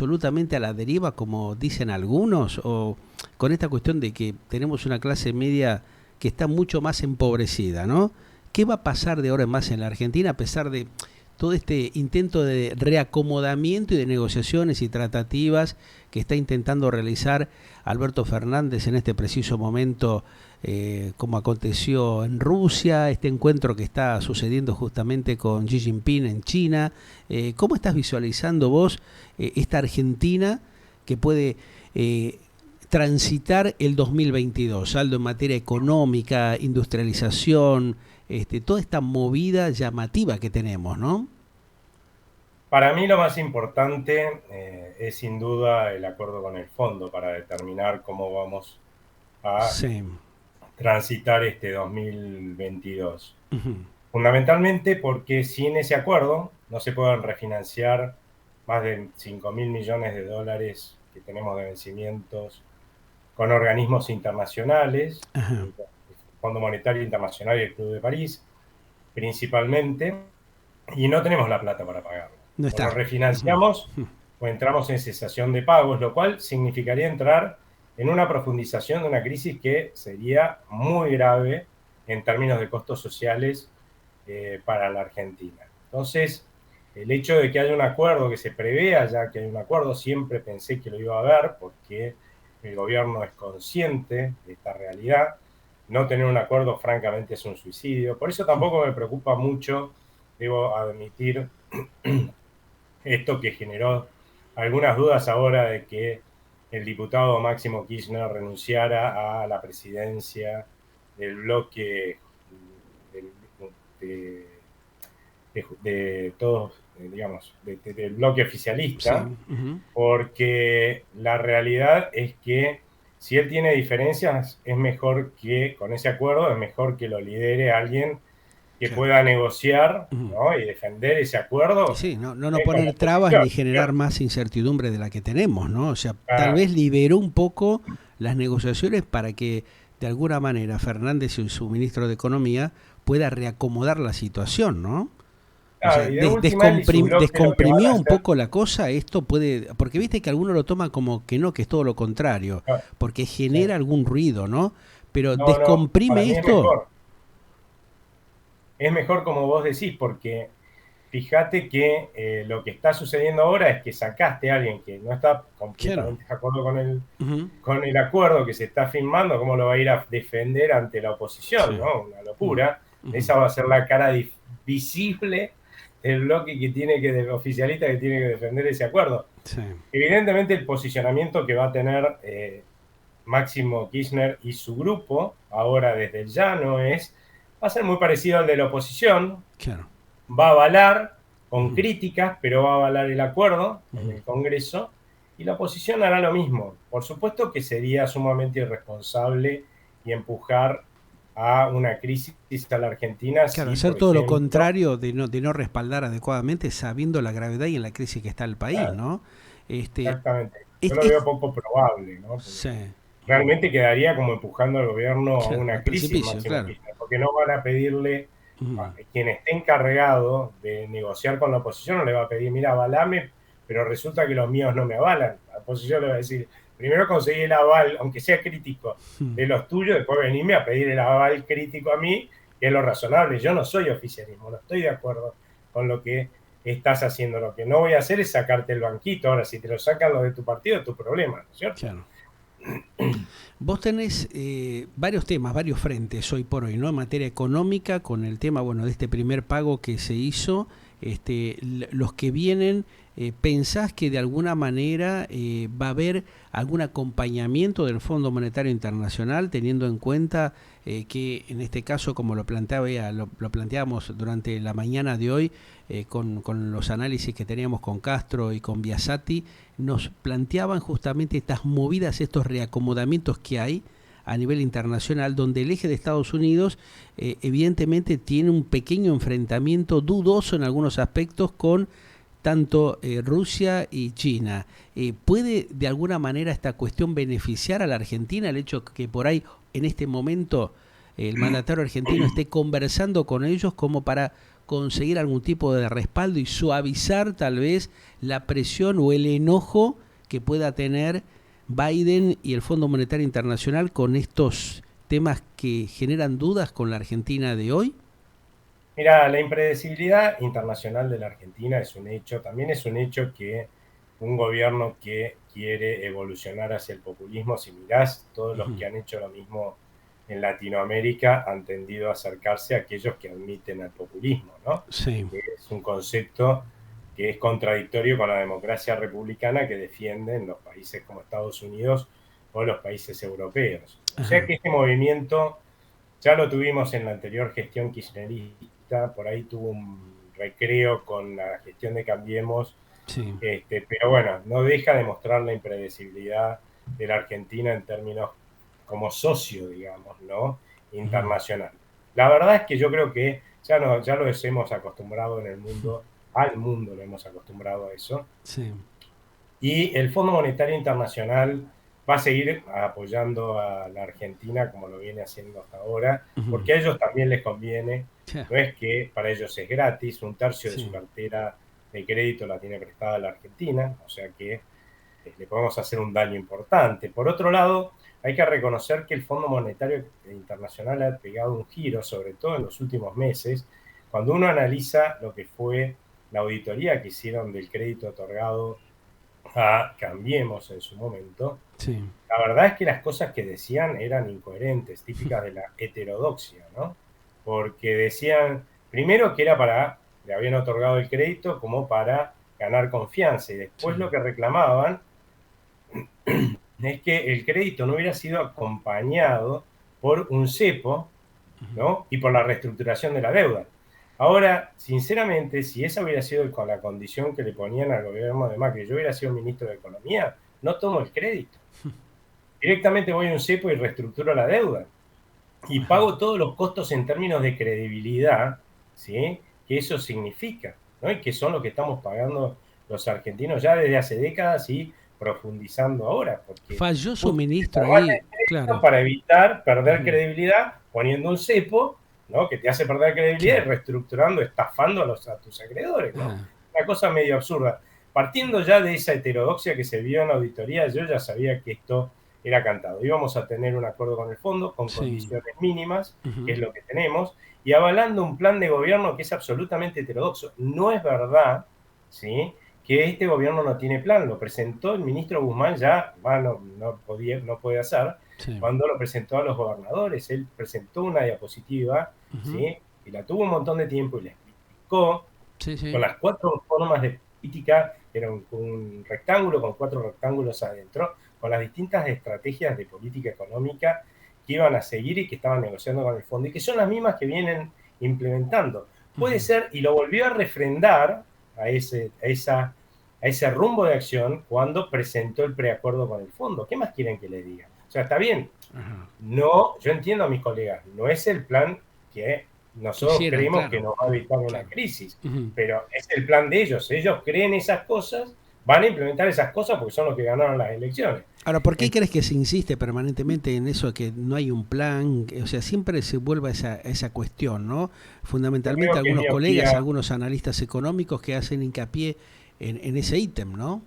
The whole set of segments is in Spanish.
absolutamente a la deriva, como dicen algunos, o con esta cuestión de que tenemos una clase media que está mucho más empobrecida, ¿no? ¿Qué va a pasar de ahora en más en la Argentina a pesar de todo este intento de reacomodamiento y de negociaciones y tratativas que está intentando realizar Alberto Fernández en este preciso momento, como aconteció en Rusia, este encuentro que está sucediendo justamente con Xi Jinping en China? ¿Cómo estás visualizando vos esta Argentina que puede transitar el 2022, saldo en materia económica, industrialización, toda esta movida llamativa que tenemos, ¿no? Para mí lo más importante es sin duda el acuerdo con el fondo para determinar cómo vamos a Sí. transitar este 2022. Ujú. Fundamentalmente porque sin ese acuerdo no se pueden refinanciar más de 5.000 millones de dólares que tenemos de vencimientos con organismos internacionales, Ajá. el Fondo Monetario Internacional y el Club de París, principalmente, y no tenemos la plata para pagarlo. No O lo está. Ujú. refinanciamos o entramos en cesación de pagos, lo cual significaría entrar en una profundización de una crisis que sería muy grave en términos de costos sociales para la Argentina. Entonces, el hecho de que haya un acuerdo, que se prevea ya que hay un acuerdo, siempre pensé que lo iba a haber porque el gobierno es consciente de esta realidad. No tener un acuerdo, francamente, es un suicidio. Por eso tampoco me preocupa mucho, debo admitir, esto que generó algunas dudas ahora de que el diputado Máximo Kirchner renunciara a la presidencia del bloque del, de, de todos, digamos, del bloque Sí. oficialista, Ujú. porque la realidad es que si él tiene diferencias, es mejor que, con ese acuerdo, es mejor que lo lidere alguien que Claro. pueda negociar, Ujú. ¿no? Y defender ese Y acuerdo sí, no con la poner trabas oposición, ni generar ¿cierto? más incertidumbre de la que tenemos, ¿no? O sea, tal Ah, vez liberó un poco las negociaciones para que de alguna manera Fernández y su ministro de Economía pueda reacomodar la situación, ¿no? O sea, y de última él y su bloque lo que van a descomprimió un hacer, poco la cosa, esto puede, porque viste que algunos lo toman como que no, que es todo lo contrario, ah, porque sí. genera algún ruido, ¿no? Pero No, no, para descomprime mí esto. es mejor como vos decís, porque fíjate que lo que está sucediendo ahora es que sacaste a alguien que no está Claro. completamente de acuerdo Ujú. con el acuerdo que se está firmando, ¿cómo lo va a ir a defender ante la Sí. oposición? ¿No? Una Mm. locura. Ujú. Esa va a ser la cara visible del bloque que tiene que, oficialista que tiene que defender ese acuerdo. Sí. Evidentemente el posicionamiento que va a tener Máximo Kirchner y su grupo, ahora desde el llano, va a ser muy parecido al de la oposición, Claro. va a avalar con Ujú. críticas, pero va a avalar el acuerdo en Ujú. el Congreso, y la oposición hará lo mismo. Por supuesto que sería sumamente irresponsable y empujar a una crisis a la Argentina Claro, si, hacer por todo lo ejemplo, contrario de no respaldar adecuadamente, sabiendo la gravedad y en la crisis que está el país, ah, ¿no? Este, exactamente, yo lo veo es poco probable, ¿no? Porque sí. realmente quedaría como empujando al gobierno a Claro, una al crisis precipicio, Máximo claro. Kirchner, porque no van a pedirle Ujú. a quien esté encargado de negociar con la oposición, no le va a pedir, mira, avalame, pero resulta que los míos no me avalan. La oposición le va a decir, primero conseguí el aval, aunque sea crítico, de los tuyos, después venirme a pedir el aval crítico a mí, que es lo razonable. Yo no soy oficialismo, no estoy de acuerdo con lo que estás haciendo. Lo que no voy a hacer es sacarte el banquito. Ahora, si te lo sacan los de tu partido, es tu problema, ¿no es cierto? Claro. Vos tenés varios temas, varios frentes hoy por hoy, ¿no? En materia económica, con el tema, bueno, de este primer pago que se hizo, los que vienen, ¿pensás que de alguna manera va a haber algún acompañamiento del Fondo Monetario Internacional, teniendo en cuenta que en este caso, como lo planteábamos durante la mañana de hoy, con los análisis que teníamos con Castro y con Biasati, nos planteaban justamente estas movidas, estos reacomodamientos que hay a nivel internacional, donde el eje de Estados Unidos evidentemente tiene un pequeño enfrentamiento dudoso en algunos aspectos con tanto Rusia y China. ¿Puede de alguna manera esta cuestión beneficiar a la Argentina, el hecho que por ahí en este momento el mandatario argentino esté conversando con ellos como para conseguir algún tipo de respaldo y suavizar tal vez la presión o el enojo que pueda tener Biden y el Fondo Monetario Internacional con estos temas que generan dudas con la Argentina de hoy? Mira, la impredecibilidad internacional de la Argentina es un hecho, también es un hecho que un gobierno que quiere evolucionar hacia el populismo, si mirás, todos los que han hecho lo mismo en Latinoamérica han tendido a acercarse a aquellos que admiten al populismo, ¿no? Sí. Que es un concepto que es contradictorio con la democracia republicana que defienden los países como Estados Unidos o los países europeos. O sea que este movimiento ya lo tuvimos en la anterior gestión kirchnerista, por ahí tuvo un recreo con la gestión de Cambiemos, Sí. pero bueno, no deja de mostrar la impredecibilidad de la Argentina en términos como socio, digamos, ¿no? Internacional. La verdad es que yo creo que ya los hemos acostumbrado en el mundo, al mundo lo hemos acostumbrado a eso. Sí. Y el Fondo Monetario Internacional va a seguir apoyando a la Argentina como lo viene haciendo hasta ahora, porque a ellos también les conviene. Sí. No es que para ellos es gratis, un tercio de Sí. su cartera de crédito la tiene prestada la Argentina, o sea que le podemos hacer un daño importante. Por otro lado, hay que reconocer que el Fondo Monetario Internacional ha pegado un giro, sobre todo en los últimos meses, cuando uno analiza lo que fue la auditoría que hicieron del crédito otorgado a Cambiemos en su momento. Sí. La verdad es que las cosas que decían eran incoherentes, típicas de la heterodoxia, ¿no? Porque decían, primero que era para, le habían otorgado el crédito como para ganar confianza, y después Sí. lo que reclamaban es que el crédito no hubiera sido acompañado por un cepo, ¿no? Y por la reestructuración de la deuda. Ahora, sinceramente, si esa hubiera sido con la condición que le ponían al gobierno de Macri, yo hubiera sido ministro de Economía, no tomo el crédito. Directamente voy a un cepo y reestructuro la deuda. Y pago todos los costos en términos de credibilidad, ¿sí? Que eso significa, ¿no? Y que son lo que estamos pagando los argentinos ya desde hace décadas y profundizando ahora, porque Falló su justo ministro toman ahí, el crédito claro. para evitar perder credibilidad poniendo un cepo, ¿no? Que te hace perder credibilidad y reestructurando, estafando a tus acreedores, ¿no? Una cosa medio absurda. Partiendo ya de esa heterodoxia que se vio en la auditoría, yo ya sabía que esto era cantado. Íbamos a tener un acuerdo con el fondo, con condiciones mínimas, que es lo que tenemos, y avalando un plan de gobierno que es absolutamente heterodoxo. No es verdad, ¿sí?, que este gobierno no tiene plan. Lo presentó el ministro Guzmán ya, no puede hacer, Sí. cuando lo presentó a los gobernadores. Él presentó una diapositiva, ¿sí?, y la tuvo un montón de tiempo y la explicó con las 4 formas de política, era un rectángulo con 4 rectángulos adentro, con las distintas estrategias de política económica que iban a seguir y que estaban negociando con el fondo, y que son las mismas que vienen implementando. Puede ser, y lo volvió a refrendar a ese rumbo de acción cuando presentó el preacuerdo con el fondo. ¿Qué más quieren que le diga? O sea, está bien. No, yo entiendo a mis colegas, no es el plan que nosotros creemos que nos va a evitar una crisis, pero es el plan de ellos. Ellos creen esas cosas, van a implementar esas cosas porque son los que ganaron las elecciones. Ahora, ¿por qué crees que se insiste permanentemente en eso de que no hay un plan? O sea, siempre se vuelve a esa cuestión, ¿no? Fundamentalmente algunos colegas, algunos analistas económicos que hacen hincapié en ese ítem, ¿no?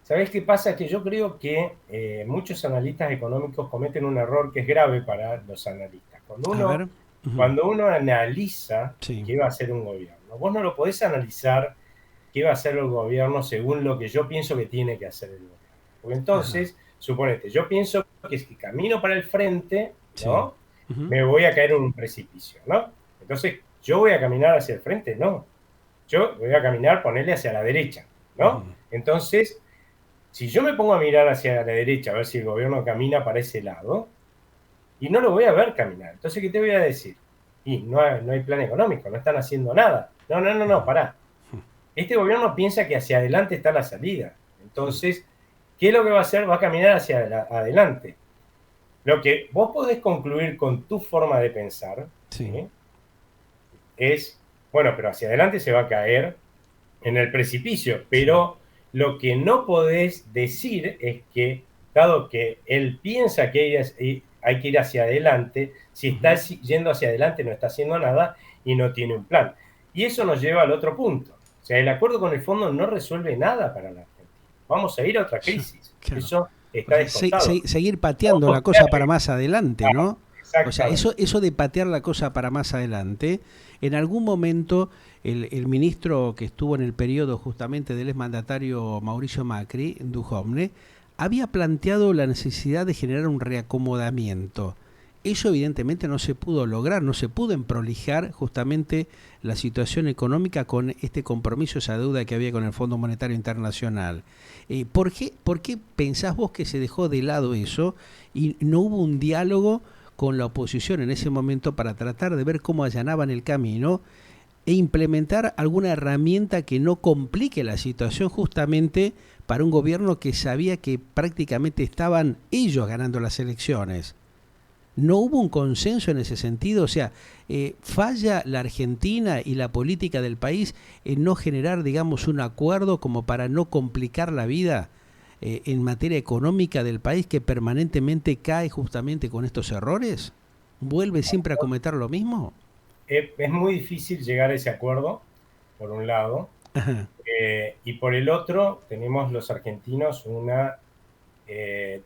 ¿Sabés qué pasa? Que yo creo que muchos analistas económicos cometen un error que es grave para los analistas. Cuando uno analiza qué va a hacer un gobierno, vos no lo podés analizar qué va a hacer el gobierno según lo que yo pienso que tiene que hacer el gobierno. Porque entonces, suponete, yo pienso que si camino para el frente, ¿no? Me voy a caer en un precipicio, ¿no? Entonces, ¿yo voy a caminar hacia el frente? No. Yo voy a caminar, ponerle hacia la derecha, ¿no? Entonces, si yo me pongo a mirar hacia la derecha, a ver si el gobierno camina para ese lado, y no lo voy a ver caminar. Entonces, ¿qué te voy a decir? Y no hay plan económico, no están haciendo nada. No, pará. Este gobierno piensa que hacia adelante está la salida. Entonces, ¿qué es lo que va a hacer? Va a caminar hacia adelante. Lo que vos podés concluir con tu forma de pensar, ¿sí?, es, bueno, pero hacia adelante se va a caer en el precipicio, pero lo que no podés decir es que, dado que él piensa que hay que ir hacia adelante, si está yendo hacia adelante no está haciendo nada y no tiene un plan. Y eso nos lleva al otro punto. O sea, el acuerdo con el fondo no resuelve nada para la Argentina. Vamos a ir a otra crisis. Claro. Eso está descontado. Seguir pateando la cosa para más adelante, ¿no? O sea, eso de patear la cosa para más adelante, en algún momento el ministro que estuvo en el periodo justamente del exmandatario Mauricio Macri, Duhovne, había planteado la necesidad de generar un reacomodamiento. Eso evidentemente no se pudo lograr, no se pudo emprolijar justamente la situación económica con este compromiso, esa deuda que había con el Fondo Monetario Internacional. ¿Por qué pensás vos que se dejó de lado eso y no hubo un diálogo con la oposición en ese momento para tratar de ver cómo allanaban el camino e implementar alguna herramienta que no complique la situación justamente para un gobierno que sabía que prácticamente estaban ellos ganando las elecciones? ¿No hubo un consenso en ese sentido? O sea, ¿falla la Argentina y la política del país en no generar, digamos, un acuerdo como para no complicar la vida en materia económica del país que permanentemente cae justamente con estos errores? ¿Vuelve siempre a cometer lo mismo? Es muy difícil llegar a ese acuerdo, por un lado, y por el otro tenemos los argentinos una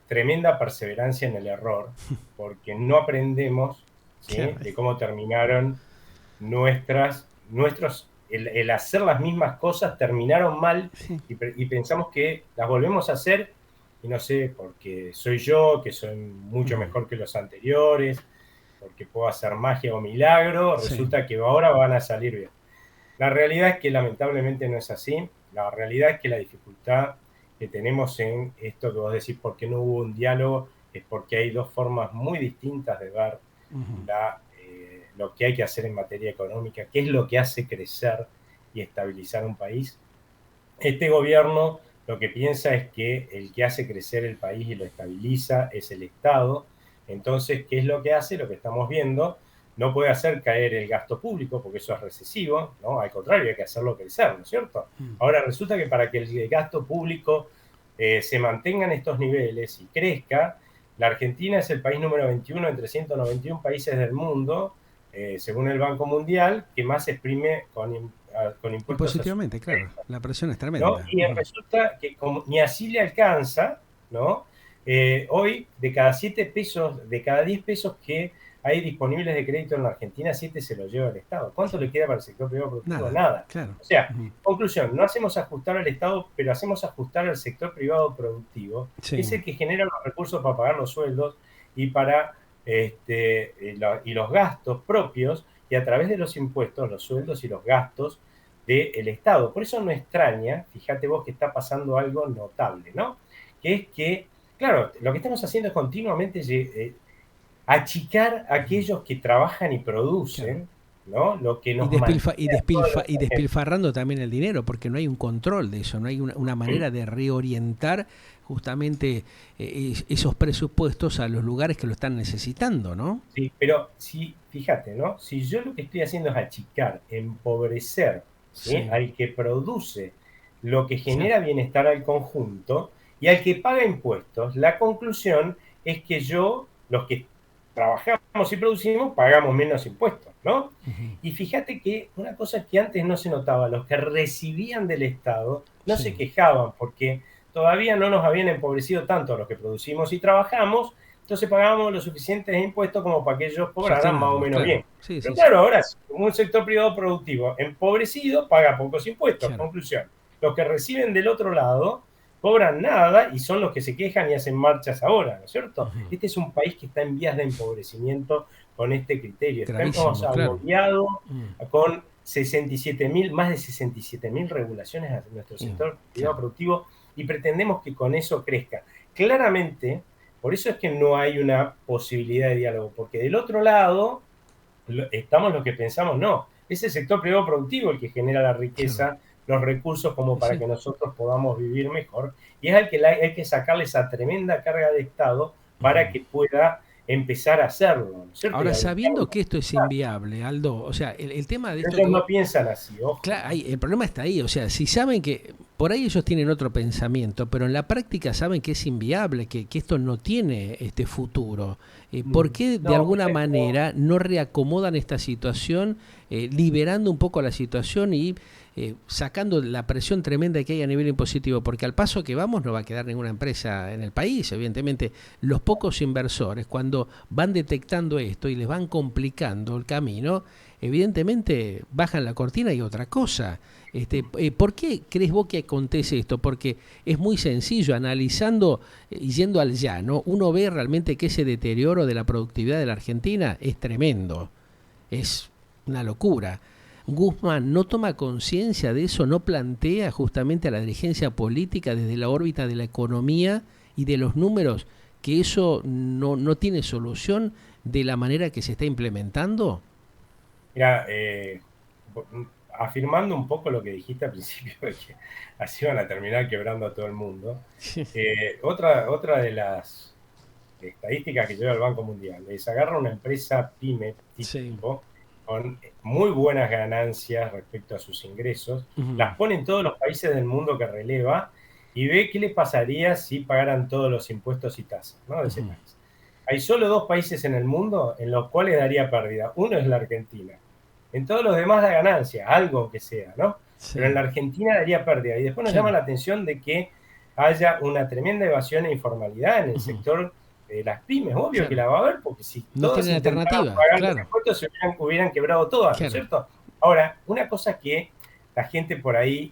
tremenda perseverancia en el error, porque no aprendemos, ¿sí?, de cómo terminaron el hacer las mismas cosas terminaron mal, sí, y pensamos que las volvemos a hacer, y no sé, porque soy yo, que soy mucho mejor que los anteriores, porque puedo hacer magia o milagro, sí, resulta que ahora van a salir bien. La realidad es que lamentablemente no es así. La realidad es que la dificultad que tenemos en esto que vos decís, ¿por qué no hubo un diálogo? Es porque hay dos formas muy distintas de ver lo que hay que hacer en materia económica, qué es lo que hace crecer y estabilizar un país. Este gobierno lo que piensa es que el que hace crecer el país y lo estabiliza es el Estado. Entonces, ¿qué es lo que hace? Lo que estamos viendo, no puede hacer caer el gasto público, porque eso es recesivo, ¿no? Al contrario, hay que hacerlo crecer, ¿no es cierto? Ahora, resulta que para que el gasto público se mantenga en estos niveles y crezca, la Argentina es el país número 21 entre 191 países del mundo, según el Banco Mundial, que más exprime con impuestos. Positivamente, claro, la presión es tremenda, ¿no? Y resulta que como ni así le alcanza, ¿no? Hoy, de cada 7 pesos, de cada 10 pesos que hay disponibles de crédito en la Argentina, 7 se los lleva el Estado. ¿Cuánto le queda para el sector privado productivo? Nada. Claro. O sea, conclusión, no hacemos ajustar al Estado, pero hacemos ajustar al sector privado productivo, que es el que genera los recursos para pagar los sueldos y para y los gastos propios, y a través de los impuestos, los sueldos y los gastos del Estado. Por eso no extraña, fíjate vos que está pasando algo notable, ¿no? Que es que, claro, lo que estamos haciendo es continuamente achicar a aquellos que trabajan y producen, ¿no? Lo que nos y despilfarrando también el dinero, porque no hay un control de eso, no hay una manera de reorientar justamente esos presupuestos a los lugares que lo están necesitando, ¿no? Sí, pero si, fíjate, ¿no? Si yo lo que estoy haciendo es achicar, empobrecer, ¿sí?, al que produce lo que genera bienestar al conjunto y al que paga impuestos, la conclusión es que los que trabajamos y producimos, pagamos menos impuestos, ¿no? Y fíjate que una cosa que antes no se notaba, los que recibían del Estado no se quejaban porque todavía no nos habían empobrecido tanto a los que producimos y trabajamos, entonces pagábamos lo suficiente de impuestos como para que ellos cobraran más o menos bien. Pero claro, ahora, como un sector privado productivo empobrecido, paga pocos impuestos. Conclusión, los que reciben del otro lado cobran nada y son los que se quejan y hacen marchas ahora, ¿no es cierto? Este es un país que está en vías de empobrecimiento con este criterio. Estamos agobiados con más de 67.000 regulaciones a nuestro sector privado productivo y pretendemos que con eso crezca. Claramente, por eso es que no hay una posibilidad de diálogo, porque del otro lado estamos los que pensamos, no, es el sector privado productivo el que genera la riqueza, los recursos como para que nosotros podamos vivir mejor, y es al que hay que sacarle esa tremenda carga de Estado para que pueda empezar a hacerlo, ¿cierto? Ahora, sabiendo que esto es inviable, Aldo, o sea, el tema de esto... Ellos no piensan así, ojo. Claro, el problema está ahí, o sea, si saben que... Por ahí ellos tienen otro pensamiento, pero en la práctica saben que es inviable, que esto no tiene futuro. ¿Por qué de alguna manera no reacomodan esta situación liberando un poco la situación y sacando la presión tremenda que hay a nivel impositivo, porque al paso que vamos no va a quedar ninguna empresa en el país. Evidentemente, los pocos inversores, cuando van detectando esto y les van complicando el camino, evidentemente bajan la cortina y otra cosa. ¿Por qué crees vos que acontece esto? Porque es muy sencillo, analizando y yendo al llano, uno ve realmente que ese deterioro de la productividad de la Argentina es tremendo, es una locura. Guzmán no toma conciencia de eso, no plantea justamente a la dirigencia política desde la órbita de la economía y de los números que eso no tiene solución de la manera que se está implementando. Mira, afirmando un poco lo que dijiste al principio, de que así van a terminar quebrando a todo el mundo, otra de las estadísticas que lleva el Banco Mundial es agarra una empresa pyme Sí. tipo con muy buenas ganancias respecto a sus ingresos, las pone en todos los países del mundo que releva y ve qué les pasaría si pagaran todos los impuestos y tasas, ¿no?, de ese país. Hay solo 2 países en el mundo en los cuales daría pérdida. Uno es la Argentina. En todos los demás da ganancia, algo que sea, ¿no? Pero en Sí, la Argentina daría pérdida. Y después nos llama claro. la atención de que haya una tremenda evasión e informalidad en el sector de las pymes. Obvio que Claro. la va a haber, porque si No todos tienen intentaran alternativa, pagar los claro, impuestos se hubieran quebrado todas, ¿no es claro. cierto? Ahora, una cosa que la gente por ahí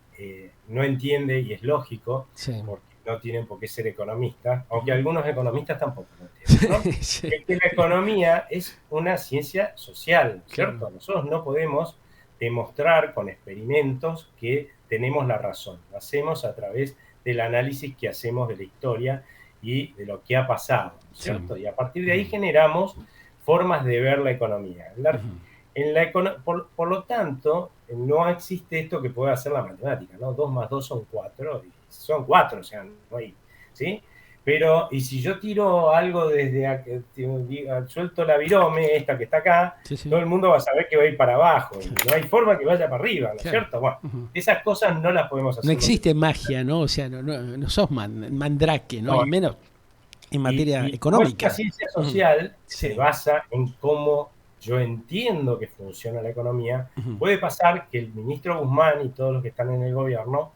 no entiende, y es lógico, Sí. porque no tienen por qué ser economistas, aunque algunos economistas tampoco lo entienden, ¿no? Sí, Es que la economía es una ciencia social, claro. ¿cierto? Nosotros no podemos demostrar con experimentos que tenemos la razón. Lo hacemos a través del análisis que hacemos de la historia y de lo que ha pasado, Sí. ¿cierto? Y a partir de ahí generamos formas de ver la economía. Por lo tanto, no existe esto que puede hacer la matemática, ¿no? 2 más 2 son 4, y son 4, o sea, no hay, ¿sí? Pero, y si yo tiro algo desde, suelto la virome, esta que está acá, Sí, sí. todo el mundo va a saber que va a ir para abajo, y no hay forma que vaya para arriba, ¿no es Claro. cierto? Bueno, esas cosas no las podemos No hacer los existe economistas. magia, ¿no? O sea, no sos mandrake, ¿no? No, Y menos en materia y como es una económica. ciencia social, se Sí. basa en cómo yo entiendo que funciona la economía. Puede pasar que el ministro Guzmán y todos los que están en el gobierno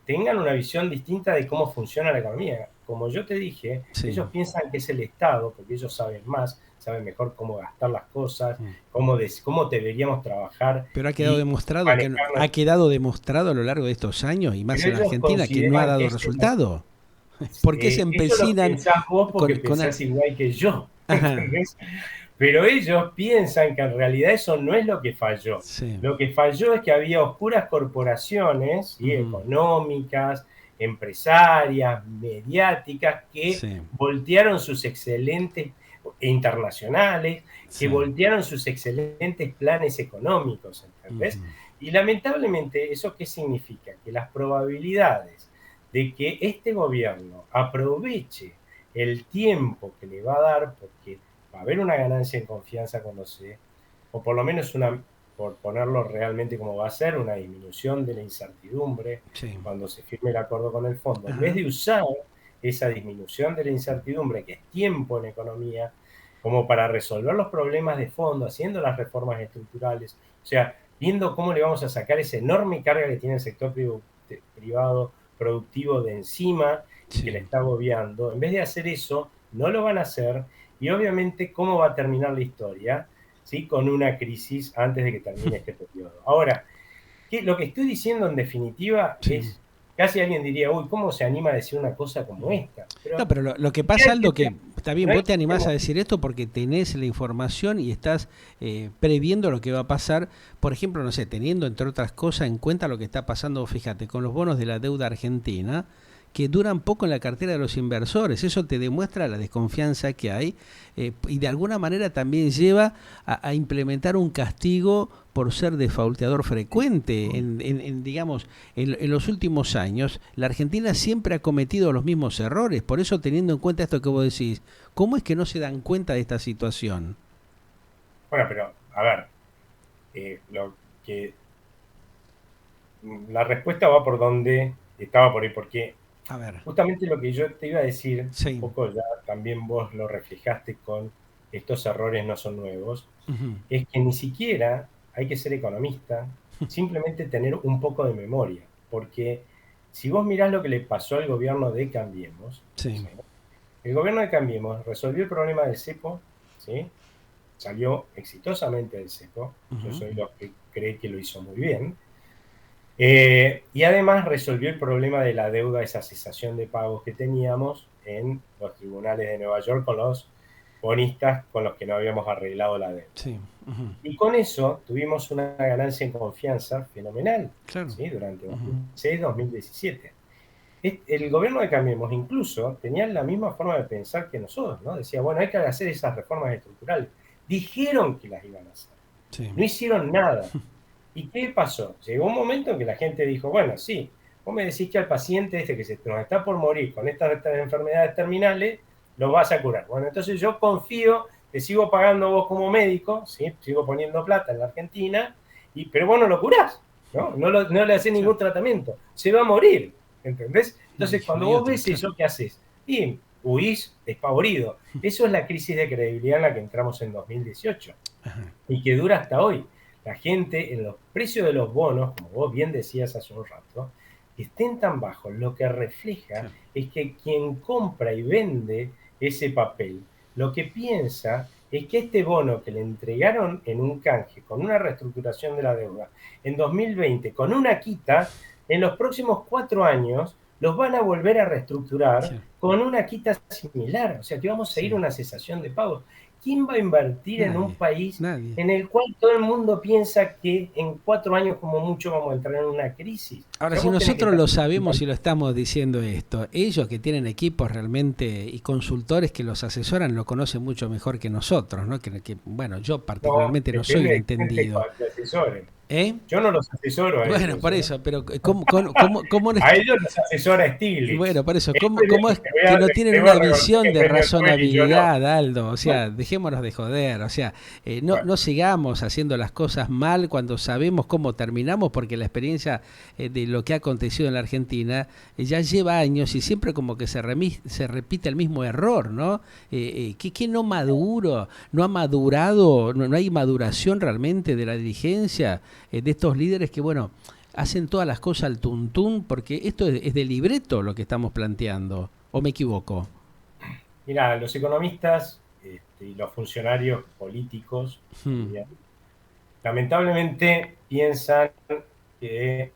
tengan una visión distinta de cómo funciona la economía. Como yo te dije, Sí. ellos piensan que es el Estado, porque ellos saben más, saben mejor cómo gastar las cosas, cómo deberíamos trabajar Pero ha quedado y demostrado que ha manejarnos. quedado demostrado a lo largo de estos años y más Pero en ellos Argentina que no ha consideran que dado es resultado. ¿Por qué se eso lo empecinan pensás vos porque con pensás igual que yo, ajá, ¿entendés? Pero ellos piensan que en realidad eso no es lo que falló. sí. Lo que falló es que había oscuras corporaciones, ¿sí?, económicas, empresarias, mediáticas, que Sí, voltearon sus excelentes, internacionales, que sí. voltearon sus excelentes planes económicos, ¿entendés? Y lamentablemente, ¿eso qué significa? Que las probabilidades de que este gobierno aproveche el tiempo que le va a dar, porque va a haber una ganancia en confianza cuando o por lo menos por ponerlo realmente como va a ser, una disminución de la incertidumbre Sí. cuando se firme el acuerdo con el fondo. En vez Ajá. de usar esa disminución de la incertidumbre, que es tiempo en economía, como para resolver los problemas de fondo, haciendo las reformas estructurales, o sea, viendo cómo le vamos a sacar esa enorme carga que tiene el sector privado productivo de encima y que le Sí. está agobiando. En vez de hacer eso, no lo van a hacer, y obviamente, ¿cómo va a terminar la historia? ¿Sí? Con una crisis antes de que termine este periodo. Ahora, lo que estoy diciendo en definitiva Sí. es, casi alguien diría, uy, ¿cómo se anima a decir una cosa como esta? No, Pero pero lo que ¿qué pasa, hay que Aldo, ser? que está bien, No hay vos te que animás a ser- decir esto porque tenés la información y estás previendo lo que va a pasar. Por ejemplo, no sé, teniendo entre otras cosas en cuenta lo que está pasando, fíjate, con los bonos de la deuda argentina, que duran poco en la cartera de los inversores. Eso te demuestra la desconfianza que hay y de alguna manera también lleva a implementar un castigo por ser defaulteador frecuente. Digamos, en los últimos años, la Argentina siempre ha cometido los mismos errores. Por eso, teniendo en cuenta esto que vos decís, ¿cómo es que no se dan cuenta de esta situación? Bueno, pero, a ver, lo que la respuesta va por donde estaba por ahí, porque A ver, justamente lo que yo te iba a decir, un sí, poco ya también vos lo reflejaste con estos errores no son nuevos, Ujú. es que ni siquiera hay que ser economista, simplemente tener un poco de memoria, porque si vos mirás lo que le pasó al gobierno de Cambiemos, Sí. ¿sí? El gobierno de Cambiemos resolvió el problema del cepo, ¿sí? Salió exitosamente del cepo, yo Ujú. soy los que cree que lo hizo muy bien, y además resolvió el problema de la deuda, esa cesación de pagos que teníamos en los tribunales de Nueva York con los bonistas con los que no habíamos arreglado la deuda. Sí. Ujú. Y con eso tuvimos una ganancia en confianza fenomenal, Claro. ¿sí? Durante Ujú. 2016-2017. El gobierno de Cambiemos incluso tenía la misma forma de pensar que nosotros, ¿no? Decía, bueno, hay que hacer esas reformas estructurales. Dijeron que las iban a hacer. Sí. No hicieron nada. ¿Y qué pasó? Llegó un momento en que la gente dijo, bueno, sí, vos me decís que al paciente este que se nos está por morir con estas enfermedades terminales, lo vas a curar. Bueno, entonces yo confío, te sigo pagando vos como médico, ¿sí? Sigo poniendo plata en la Argentina, pero vos no lo curás, ¿no? No le haces Claro. ningún tratamiento, se va a morir, ¿entendés? Entonces, No cuando hay vos otra, ves claro. eso, ¿qué haces? Y huís despavorido. Eso es la crisis de credibilidad en la que entramos en 2018 Ajá. y que dura hasta hoy. La gente en los precios de los bonos, como vos bien decías hace un rato, que estén tan bajos, lo que refleja Claro. es que quien compra y vende ese papel, lo que piensa es que este bono que le entregaron en un canje con una reestructuración de la deuda en 2020, con una quita, en los próximos 4 años los van a volver a reestructurar Claro. con una quita similar. O sea que vamos a ir a Sí. una cesación de pagos. ¿Quién va a invertir en un Nadie. país Nadie. en el cual todo el mundo piensa que en 4 años como mucho vamos a entrar en una crisis? O Ahora, sea, si vos tenés que nosotros estar... lo sabemos y lo estamos diciendo esto, ellos que tienen equipos realmente y consultores que los asesoran lo conocen mucho mejor que nosotros, ¿no? Bueno, yo No, particularmente no soy depende un de quién entendido. te asesore. ¿Eh? Yo no los asesoro a Bueno, ellos, por ¿eh? eso, pero ¿cómo A ellos los asesora bueno, Stiglitz. por eso, Este, cómo es te que no tienen debo una reconocer que visión es de medio cruel y yo no. razonabilidad, Aldo? O sea, dejémonos de joder, o sea, Bueno, no sigamos haciendo las cosas mal cuando sabemos cómo terminamos, porque la experiencia de lo que ha acontecido en la Argentina ya lleva años y siempre como que se repite el mismo error, ¿no? ¿Qué no maduro? ¿No ha madurado? ¿No hay maduración realmente de la dirigencia de estos líderes que, bueno, hacen todas las cosas al tuntún, porque esto es de libreto lo que estamos planteando, o me equivoco? mira, los economistas y los funcionarios políticos Hmm. también, lamentablemente piensan que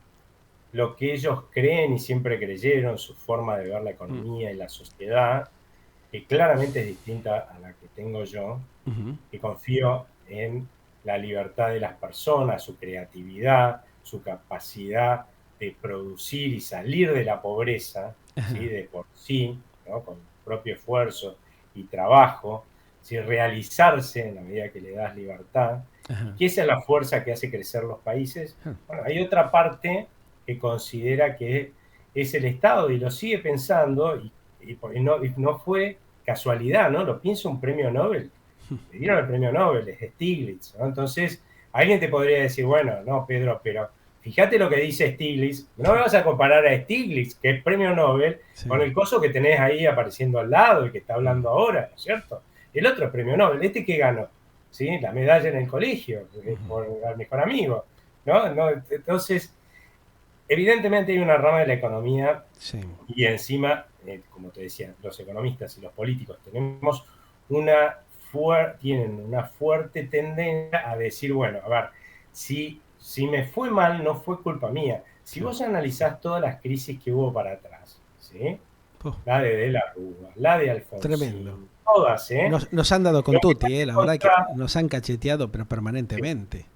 lo que ellos creen y siempre creyeron, su forma de ver la Hmm. economía y la sociedad, que claramente es distinta a la que tengo yo, Uh-huh. que confío en la libertad de las personas, su creatividad, su capacidad de producir y salir de la pobreza, ¿sí? De por sí, ¿no? Con propio esfuerzo y trabajo, ¿sí? Realizarse en la medida que le das libertad, y Ajá. que esa es la fuerza que hace crecer los países. Huh. Bueno, hay otra parte que considera que es el Estado y lo sigue pensando, y no fue casualidad, ¿no? Lo piensa un premio Nobel. Le dieron el premio Nobel, es Stiglitz, ¿no? Entonces, alguien te podría decir, bueno, no, Pedro, pero fíjate lo que dice Stiglitz. No me vas a comparar a Stiglitz, que es premio Nobel, Sí. con el coso que tenés ahí apareciendo al lado y que está hablando ahora, ¿no es cierto? El otro es premio Nobel, este que ganó, ¿sí? La medalla en el colegio, por el mejor amigo, ¿no? ¿No? Entonces, evidentemente hay una rama de la economía Sí. y encima, como te decía, los economistas y los políticos tenemos tienen una fuerte tendencia a decir, bueno, a ver, si me fue mal, no fue culpa mía. Si Claro. vos analizás todas las crisis que hubo para atrás, ¿sí? Oh, La de la Rúa, la de tremendo. Alfonsín, todas, ¿eh? Nos han dado con Lo que tutti, pasa la verdad que contra, nos han cacheteado, pero permanentemente.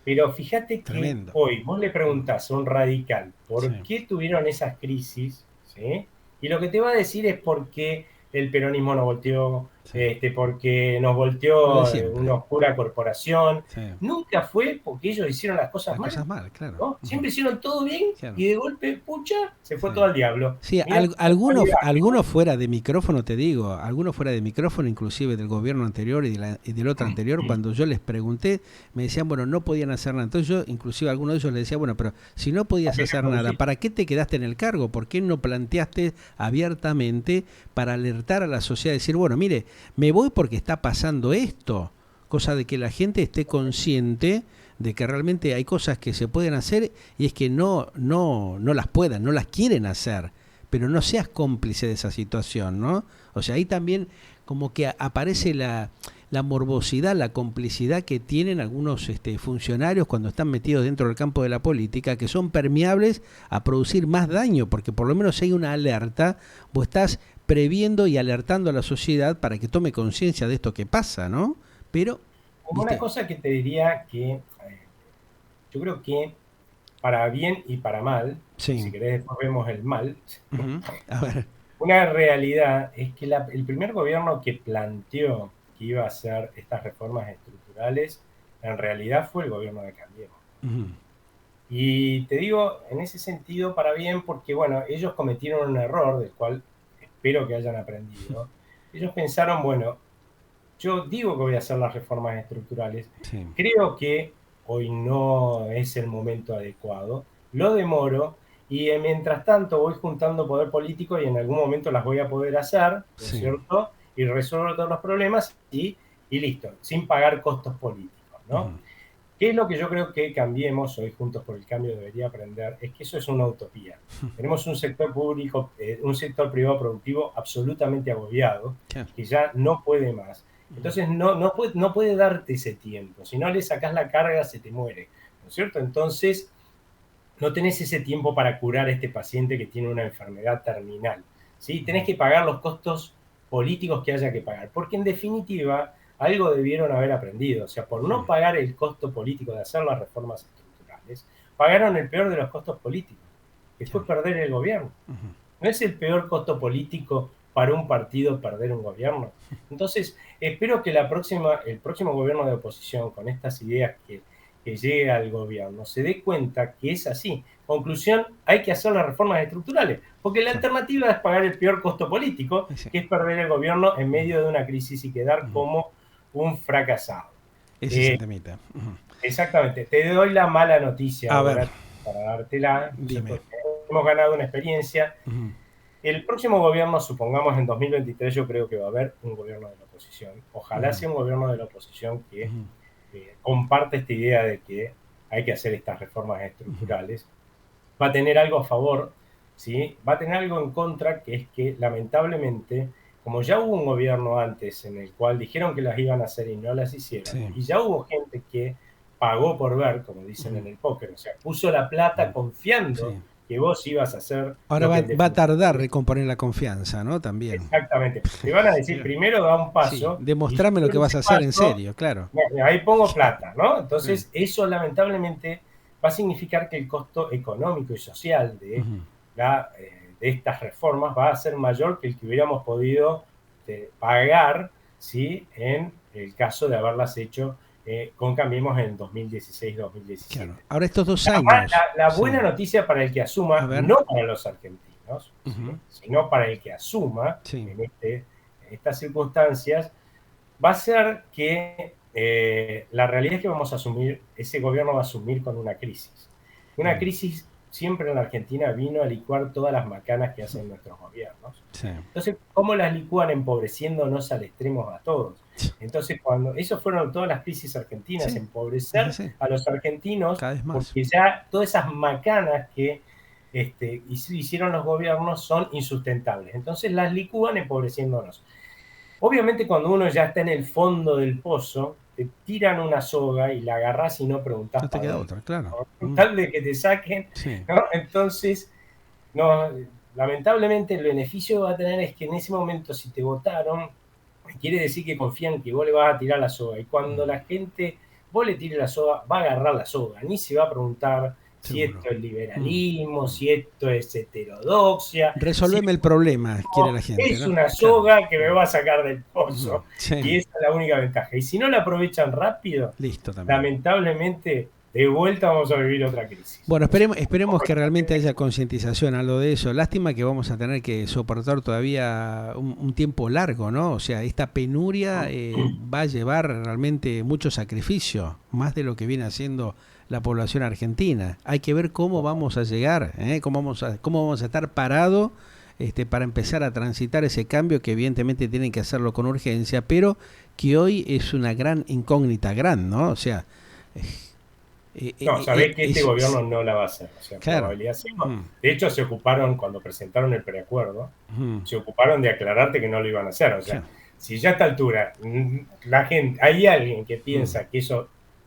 pero fíjate que Tremendo. hoy vos le preguntás a un radical Sí. por qué tuvieron esas crisis, ¿sí? Y lo que te va a decir es porque el peronismo nos volteó, Sí. porque nos Lo de volteó siempre. una oscura corporación. Sí. Nunca fue porque ellos hicieron las cosas Las mal, cosas mal, claro. ¿no? Uh-huh. Siempre hicieron todo bien Claro. y de golpe, pucha, se Sí. fue todo al diablo. Sí, Mirá, algunos fuera de micrófono, te digo, algunos fuera de micrófono, inclusive del gobierno anterior y del otro anterior, cuando yo les pregunté, me decían, bueno, no podían hacer nada. Entonces yo, inclusive a algunos de ellos les decía, bueno, pero si no podías hacer nada, ¿para qué te quedaste en el cargo? ¿Por qué no planteaste abiertamente para alertar a la sociedad? Decir, bueno, mire, me voy porque está pasando esto, cosa de que la gente esté consciente de que realmente hay cosas que se pueden hacer y es que no las puedan, no las quieren hacer, pero no seas cómplice de esa situación, ¿no? O sea, ahí también como que aparece la morbosidad, la complicidad que tienen algunos funcionarios cuando están metidos dentro del campo de la política, que son permeables a producir más daño, porque por lo menos hay una alerta, vos estás previendo y alertando a la sociedad para que tome conciencia de esto que pasa, ¿no? Pero una cosa que te diría que yo creo que para bien y para mal, sí. Si querés después vemos el mal, A ver. Una realidad es que el primer gobierno que planteó que iba a hacer estas reformas estructurales, en realidad fue el gobierno de Cambiemos. Y te digo, en ese sentido, para bien, porque bueno, ellos cometieron un error, del cual espero que hayan aprendido. Ellos pensaron, bueno, yo digo que voy a hacer las reformas estructurales, Sí. creo que hoy no es el momento adecuado, lo demoro, y mientras tanto voy juntando poder político y en algún momento las voy a poder hacer, ¿no es cierto? Y resuelvo todos los problemas y listo, sin pagar costos políticos, ¿no? ¿Qué es lo que yo creo que Cambiemos, hoy Juntos por el Cambio debería aprender? Es que eso es una utopía. Tenemos un sector público, un sector privado productivo absolutamente agobiado, que ya no puede más. Entonces no puede darte ese tiempo. Si no le sacás la carga, se te muere, ¿no es cierto? Entonces no tenés ese tiempo para curar a este paciente que tiene una enfermedad terminal, ¿sí? Tenés que pagar los costos políticos que haya que pagar, porque en definitiva algo debieron haber aprendido. O sea, por no pagar el costo político de hacer las reformas estructurales, pagaron el peor de los costos políticos, que fue perder el gobierno. ¿No es el peor costo político para un partido perder un gobierno? Entonces, espero que el próximo gobierno de oposición, con estas ideas que llegue al gobierno, se dé cuenta que es así. Conclusión, hay que hacer las reformas estructurales, porque la alternativa es pagar el peor costo político, que es perder el gobierno en medio de una crisis y quedar como un fracasado. Ese es el temita. Exactamente. Te doy la mala noticia ahora para dártela. Dime. Hemos ganado una experiencia. El próximo gobierno, supongamos en 2023, yo creo que va a haber un gobierno de la oposición. Ojalá sea un gobierno de la oposición que comparte esta idea de que hay que hacer estas reformas estructurales. Va a tener algo a favor, ¿sí? Va a tener algo en contra, que es que lamentablemente, como ya hubo un gobierno antes en el cual dijeron que las iban a hacer y no las hicieron, y ya hubo gente que pagó por ver, como dicen en el póker, o sea, puso la plata confiando que vos ibas a hacer. Ahora va a tardar recomponer la confianza, ¿no? También. Exactamente. Te van a decir, primero da un paso. Sí, demostrame lo que vas a hacer en serio, claro. Ahí pongo plata, ¿no? Entonces, eso lamentablemente va a significar que el costo económico y social de estas reformas va a ser mayor que el que hubiéramos podido pagar, ¿sí? En el caso de haberlas hecho con Cambiemos en 2016-2017. Claro. Ahora estos 2 años. La buena noticia para el que asuma, no para los argentinos, sino para el que asuma en estas circunstancias, va a ser que la realidad es que vamos a asumir, ese gobierno va a asumir con una crisis. Una crisis siempre en la Argentina vino a licuar todas las macanas que hacen nuestros gobiernos. Entonces, ¿cómo las licúan? Empobreciéndonos al extremo a todos. Entonces, cuando esas fueron todas las crisis argentinas, empobrecer a los argentinos, porque ya todas esas macanas que hicieron los gobiernos son insustentables. Entonces las licúan empobreciéndonos. Obviamente cuando uno ya está en el fondo del pozo, te tiran una soga y la agarrás y no preguntás. No te queda otra, claro. Tal de que te saquen, ¿no? Entonces, lamentablemente el beneficio que va a tener es que en ese momento si te votaron, quiere decir que confían que vos le vas a tirar la soga. Y cuando la gente, vos le tires la soga, va a agarrar la soga. Ni se va a preguntar si esto es liberalismo, si esto es heterodoxia. Resolveme el problema, quiere la gente. Es una soga que me va a sacar del pozo. Y esa es la única ventaja. Y si no la aprovechan rápido, lamentablemente, de vuelta vamos a vivir otra crisis. Bueno, esperemos que realmente haya concientización a lo de eso. Lástima que vamos a tener que soportar todavía un tiempo largo, ¿no? O sea, esta penuria va a llevar realmente mucho sacrificio, más de lo que viene haciendo la población argentina. Hay que ver cómo vamos a llegar, cómo vamos a estar parados para empezar a transitar ese cambio que evidentemente tienen que hacerlo con urgencia, pero que hoy es una gran incógnita, ¿no? O sea... no, sabés que este gobierno no la va a hacer, o sea, claro. probabilidad cero. De hecho, se ocuparon, cuando presentaron el preacuerdo, se ocuparon de aclararte que no lo iban a hacer, o sea, si ya a esta altura la gente, hay alguien que piensa que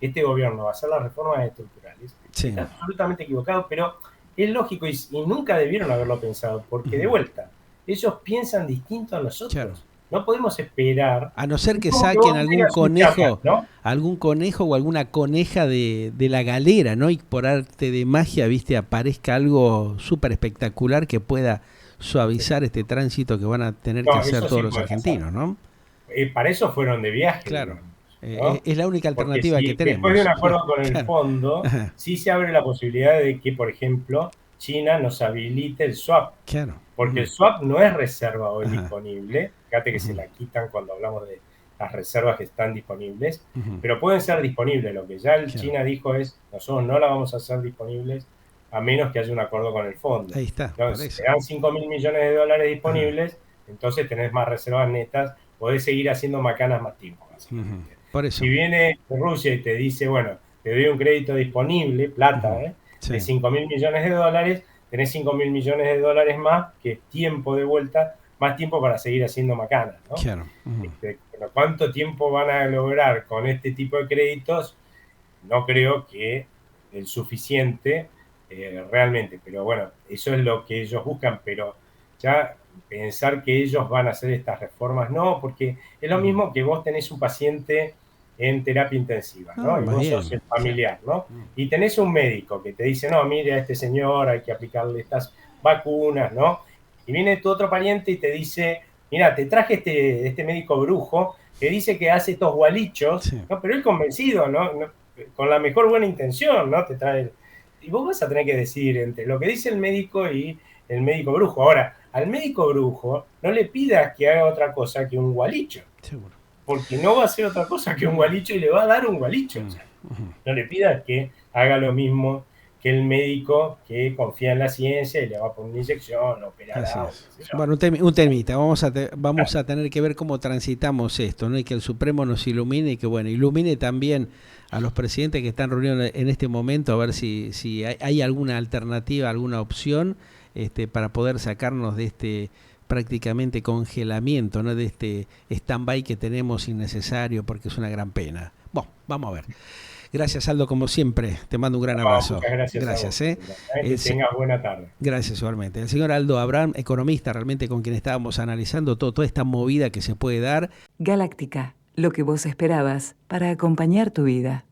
este gobierno va a hacer las reformas estructurales, está absolutamente equivocado, pero es lógico y nunca debieron haberlo pensado, porque de vuelta, ellos piensan distinto a nosotros. Claro. No podemos esperar. A no ser que saquen algún conejo, ¿no? Algún conejo o alguna coneja de la galera, ¿no? Y por arte de magia, viste, aparezca algo súper espectacular que pueda suavizar este tránsito que van a tener que hacer todos los argentinos, ¿no? Para eso fueron de viaje. Claro. ¿No? Es la única alternativa que tenemos. Después de un acuerdo con el fondo, sí se abre la posibilidad de que, por ejemplo, China nos habilite el swap. Claro. Porque el swap no es reserva hoy disponible. Fíjate que se la quitan cuando hablamos de las reservas que están disponibles, pero pueden ser disponibles. Lo que ya China dijo es, nosotros no la vamos a hacer disponibles a menos que haya un acuerdo con el fondo. Ahí está. Entonces, te dan 5.000 millones de dólares disponibles, entonces tenés más reservas netas, podés seguir haciendo macanas más tiempo. Por eso. Si viene Rusia y te dice, bueno, te doy un crédito disponible, plata, de 5.000 millones de dólares, tenés 5.000 millones de dólares más, que es tiempo de vuelta, más tiempo para seguir haciendo macanas, ¿no? Claro. Pero ¿cuánto tiempo van a lograr con este tipo de créditos? No creo que el suficiente realmente, pero bueno, eso es lo que ellos buscan, pero ya pensar que ellos van a hacer estas reformas, no, porque es lo mismo que vos tenés un paciente en terapia intensiva, ¿no? Y vos sos el familiar, ¿no? Y tenés un médico que te dice, no, mire, a este señor hay que aplicarle estas vacunas, ¿no? Y viene tu otro pariente y te dice, mira, te traje este médico brujo que dice que hace estos gualichos, ¿no? Pero él convencido, ¿no? Con la mejor buena intención, ¿no? Te trae... Y vos vas a tener que decidir entre lo que dice el médico y el médico brujo. Ahora, al médico brujo no le pidas que haga otra cosa que un gualicho. Seguro. Porque no va a hacer otra cosa que un gualicho y le va a dar un gualicho. O sea, no le pidas que haga lo mismo que el médico que confía en la ciencia y le va a poner una inyección, operará. Bueno, un temita. Vamos a tener que ver cómo transitamos esto, ¿no? Y que el Supremo nos ilumine y que, bueno, ilumine también a los presidentes que están reunidos en este momento, a ver si hay alguna alternativa, alguna opción para poder sacarnos de este prácticamente congelamiento, ¿no? De este stand-by que tenemos innecesario, porque es una gran pena. Bueno, vamos a ver. Gracias, Aldo, como siempre. Te mando un gran abrazo. Muchas gracias. Que tengas buena tarde. Gracias, igualmente. El señor Aldo Abraham, economista, realmente con quien estábamos analizando toda esta movida que se puede dar. Galáctica, lo que vos esperabas para acompañar tu vida.